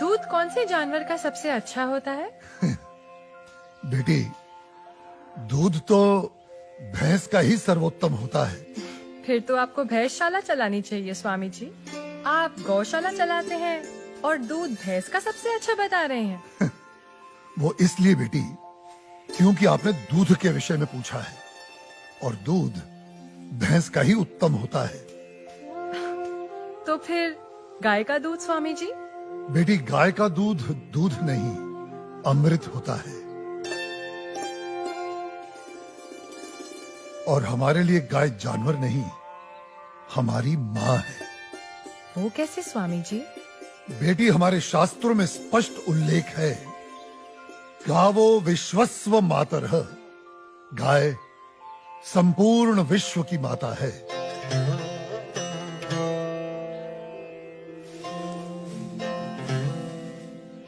दूध कौन से जानवर का सबसे अच्छा होता है? बेटी, दूध तो भैंस का ही सर्वोत्तम होता है। फिर तो आपको भैंसशाला चलानी चाहिए स्वामी जी। आप गौशाला चलाते हैं और दूध भैंस का सबसे अच्छा बता रहे हैं। वो इसलिए बेटी, क्योंकि आपने दूध के विषय में पूछा है और दूध भैंस का ही उत्तम होता है। तो फिर गाय का दूध स्वामी जी? बेटी, गाय का दूध दूध नहीं, अमृत होता है। और हमारे लिए गाय जानवर नहीं, हमारी माँ है। वो कैसे स्वामी जी? बेटी, हमारे शास्त्रों में स्पष्ट उल्लेख है, गावो विश्वस्व मातरः, गाय संपूर्ण विश्व की माता है।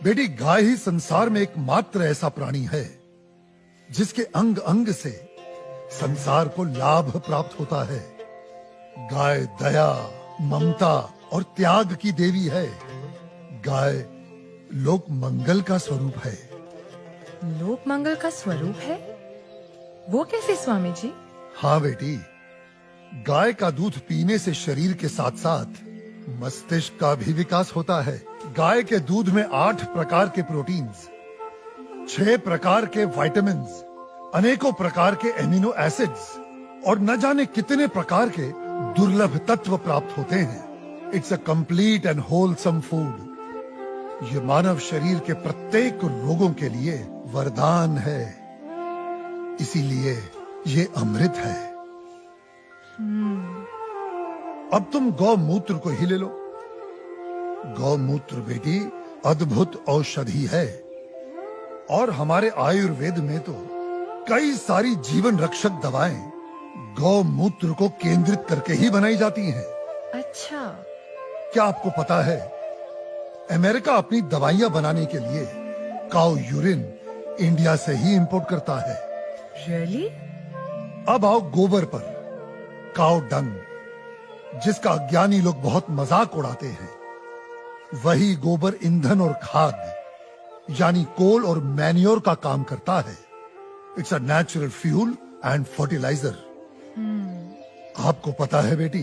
बेटी, गाय ही संसार में एकमात्र ऐसा प्राणी है जिसके अंग अंग से संसार को लाभ प्राप्त होता है। गाय दया, ममता और त्याग की देवी है। गाय लोक मंगल का स्वरूप है। लोक मंगल का स्वरूप है? वो कैसे स्वामी जी? हाँ बेटी, गाय का दूध पीने से शरीर के साथ साथ मस्तिष्क का भी विकास होता है। गाय के दूध में 8 प्रकार के प्रोटीन्स, 6 प्रकार के विटामिन्स, अनेकों प्रकार के एमिनो एसिड्स और न जाने कितने प्रकार के दुर्लभ तत्व प्राप्त होते हैं। It's a complete and wholesome food. ये मानव शरीर के प्रत्येक रोगों के लिए वरदान है। इसीलिए ये अमृत है। अब तुम गौमूत्र को ही ले लो। गौमूत्र बेटी अद्भुत औषधि है और हमारे आयुर्वेद में तो कई सारी जीवन रक्षक दवाएं गौमूत्र को केंद्रित करके ही बनाई जाती हैं। अच्छा। क्या आपको पता है, अमेरिका अपनी दवाइयां बनाने के लिए काऊ यूरिन इंडिया से ही इंपोर्ट करता है। रियली? अब आओ गोबर पर। काऊ डंग, जिसका अज्ञानी लोग बहुत मजाक उड़ाते हैं, वही गोबर ईंधन और खाद यानी कोल और मैन्योर का काम करता है। It's a natural fuel and fertiliser. आपको पता है बेटी,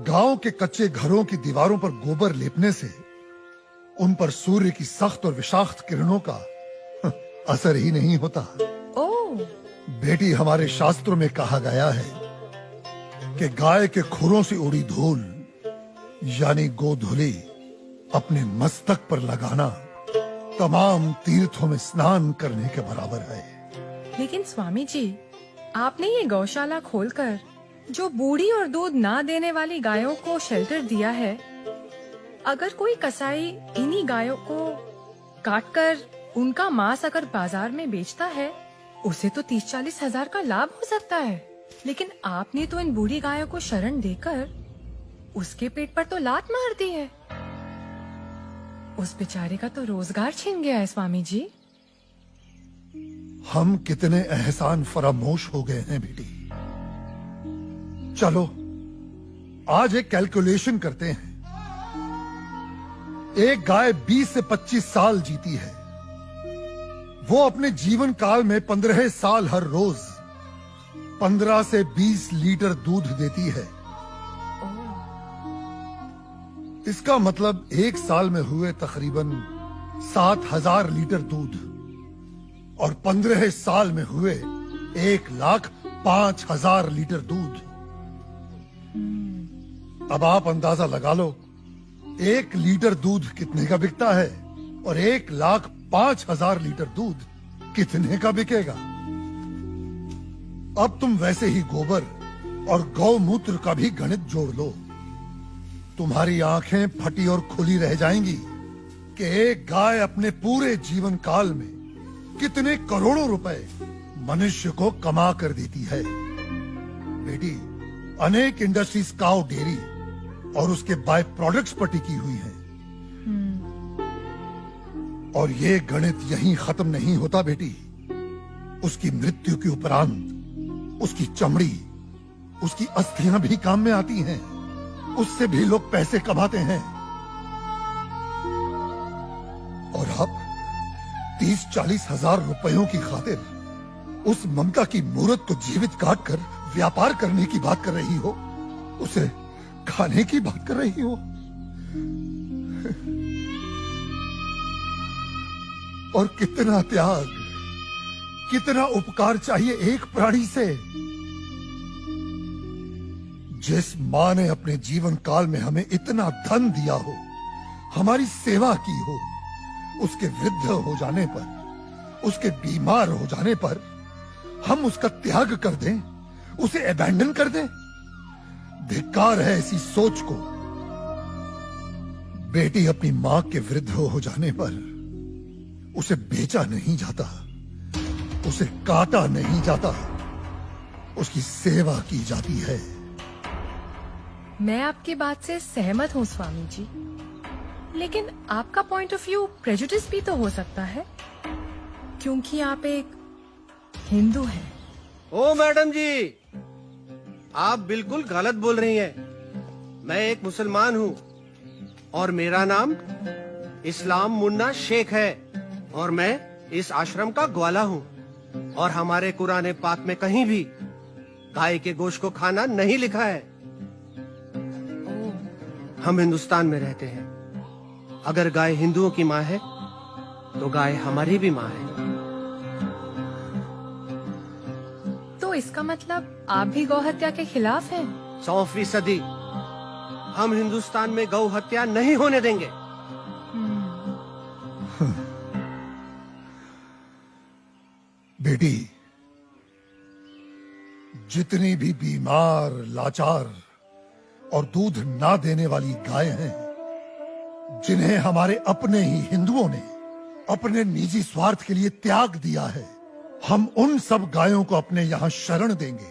गांव के कच्चे घरों की दीवारों पर गोबर लेपने से उन पर सूर्य की सख्त और विषाक्त किरणों का असर ही नहीं होता। ओह। बेटी, हमारे शास्त्रों में कहा गया है कि गाय के खुरों से उड़ी धूल यानी गोधूली अपने मस्तक पर लगाना तमाम तीर्थों में स्नान करने के बराबर है। लेकिन स्वामी जी, आपने ये गौशाला खोलकर जो बूढ़ी और दूध ना देने वाली गायों को शेल्टर दिया है, अगर कोई कसाई इन्हीं गायों को काटकर उनका मांस अगर बाजार में बेचता है, उसे तो 30-40 हजार का लाभ हो सकता है। लेकिन आपने तो इन बूढ़ी गायों को शरण देकर उसके पेट पर तो लात मार दी है। उस बेचारे का तो रोजगार छिन गया है स्वामी जी। हम कितने एहसान फरामोश हो गए हैं बेटी। चलो आज एक कैलकुलेशन करते हैं। एक गाय 20 से 25 साल जीती है। वो अपने जीवन काल में 15 साल हर रोज 15 से 20 लीटर दूध देती है। इसका मतलब एक साल में हुए तकरीबन 7,000 लीटर दूध और 15 साल में हुए 1,05,000 लीटर दूध। अब आप अंदाजा लगा लो, 1 लीटर दूध कितने का बिकता है और 1,05,000 लीटर दूध कितने का बिकेगा। अब तुम वैसे ही गोबर और गौमूत्र का भी गणित जोड़ लो। तुम्हारी आंखें फटी और खुली रह जाएंगी कि एक गाय अपने पूरे जीवन काल में कितने करोड़ों रुपए मनुष्य को कमा कर देती है। बेटी, अनेक इंडस्ट्रीज काऊ डेयरी और उसके बाय प्रोडक्ट्स पर टिकी हुई हैं। और ये गणित यहीं खत्म नहीं होता बेटी। उसकी मृत्यु के उपरांत उसकी चमड़ी, उसकी अस्थियां भी काम में आती हैं। उससे भी लोग पैसे कमाते हैं। और आप 30-40 हजार रुपयों की खातिर उस ममता की मूर्त को जीवित काट कर व्यापार करने की बात कर रही हो, उसे खाने की बात कर रही हो। और कितना त्याग, कितना उपकार चाहिए एक प्राणी से। जिस मां ने अपने जीवन काल में हमें इतना धन दिया हो, हमारी सेवा की हो, उसके वृद्ध हो जाने पर, उसके बीमार हो जाने पर हम उसका त्याग कर दें, उसे अबैंडन कर दें। धिक्कार है ऐसी सोच को। बेटी अपनी मां के वृद्ध हो जाने पर उसे बेचा नहीं जाता, उसे काटा नहीं जाता, उसकी सेवा की जाती है। मैं आपकी बात से सहमत हूँ स्वामी जी, लेकिन आपका पॉइंट ऑफ व्यू प्रेजुडिस भी तो हो सकता है, क्योंकि आप एक हिंदू हैं। ओ मैडम जी, आप बिल्कुल गलत बोल रही हैं। मैं एक मुसलमान हूँ और मेरा नाम इस्लाम मुन्ना शेख है और मैं इस आश्रम का ग्वाला हूँ। और हमारे कुरान पाक में कहीं भी गाय के गोश्त को खाना नहीं लिखा है। हम हिंदुस्तान में रहते हैं। अगर गाय हिंदुओं की माँ है तो गाय हमारी भी माँ है। तो इसका मतलब आप भी गौ हत्या के खिलाफ हैं? 100%। हम हिंदुस्तान में गौ हत्या नहीं होने देंगे। बेटी, जितनी भी बीमार, लाचार और दूध ना देने वाली गाय हैं, जिन्हें हमारे अपने ही हिंदुओं ने अपने निजी स्वार्थ के लिए त्याग दिया है, हम उन सब गायों को अपने यहां शरण देंगे।